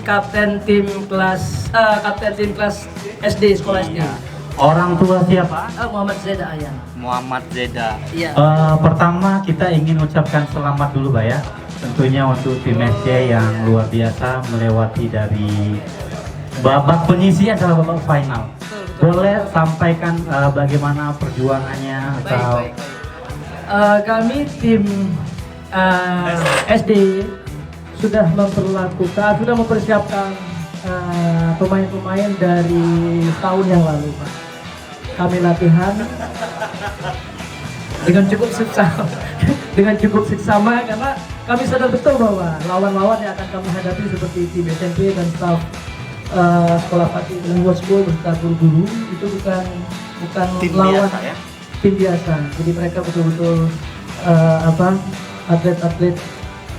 kapten tim kelas SD, sekolah SD. Orang tua siapa? Muhammad Zeda Ayan. Muhammad Zeda. Iya. Pertama kita ingin ucapkan selamat dulu Pak ya. Tentunya untuk tim SC yang luar biasa melewati dari babak penyisian sampai babak final. Boleh sampaikan bagaimana perjuangannya atau? Baik. Kami tim SD sudah mempersiapkan pemain-pemain dari tahun yang lalu, Pak. Kami latihan dengan cukup seksama karena kami sadar betul bahwa lawan-lawan yang akan kami hadapi seperti tim SMP dan staf sekolah Fatih Language School beserta guru-guru itu bukan Tim lawan biasa, ya? tim biasa. Jadi mereka betul-betul atlet-atlet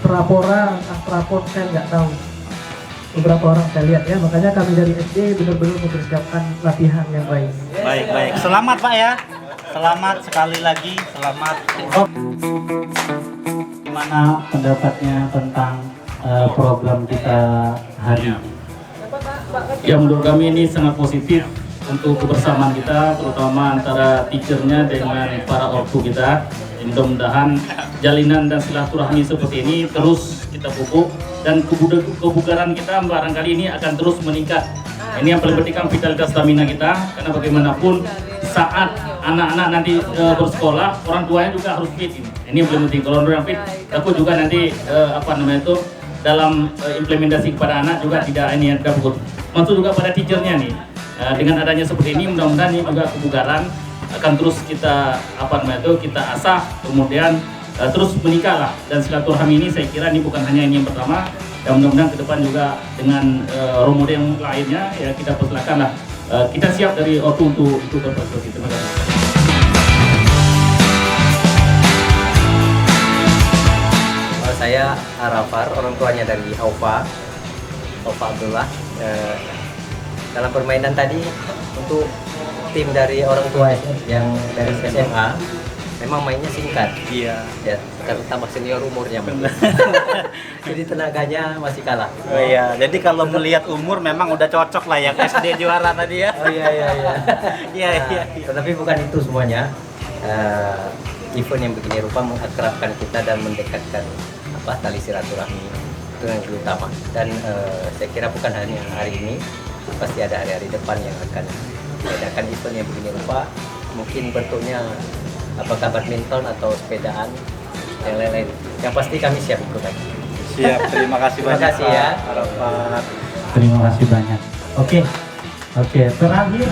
prapora, entah prapor saya nggak tahu. Beberapa orang saya lihat ya, makanya kami dari SD benar-benar mempersiapkan latihan yang baik. Baik. Selamat Pak ya. Selamat sekali lagi. Selamat. Gimana pendapatnya tentang program kita hari ini? Ya, menurut kami ini sangat positif untuk kebersamaan kita, terutama antara teachernya dengan para ortu kita. Mudah-mudahan jalinan dan silaturahmi seperti ini terus kita pupuk dan kebugaran kita barangkali ini akan terus meningkat. Ini yang paling penting kan vitalitas stamina kita, karena bagaimanapun saat anak-anak nanti bersekolah, orang tuanya juga harus fit. Ini yang paling penting. Kalau orang fit, aku juga nanti dalam implementasi kepada anak juga tidak pukul. Maksud juga pada teachernya nih. Dengan adanya seperti ini, mudah-mudahan ini juga kebugaran akan terus kita kita asah, kemudian terus menikah lah. Dan silaturahmi ini saya kira ini bukan hanya ini yang pertama, dan mudah-mudahan ke depan juga dengan role model yang lainnya ya kita persilakan lah. Kita siap dari ortu untuk berpartisipasi. Terima kasih. Saya Arafar, orang tuanya dari Aufa Abdullah. Dalam permainan tadi untuk tim dari orang tua yang dari SMA memang mainnya singkat. Iya. Ya, karena tambah senior umurnya. Jadi tenaganya masih kalah. Oh iya. Jadi kalau melihat umur memang udah cocok lah yang SD juara tadi ya. Oh iya. Iya. Tetapi bukan itu semuanya. Event yang begini rupa mengakrabkan kita dan mendekatkan tali silaturahmi, itu yang terutama. Dan saya kira bukan hanya hari ini, pasti ada hari-hari depan yang akan mengadakan event yang begini rupa. Mungkin bentuknya apakah badminton atau sepedaan yang lain-lain. Yang pasti kami siap ikut lagi. Siap. Terima kasih banyak. Terima kasih ya. Arafat. Terima kasih banyak. Oke. Terakhir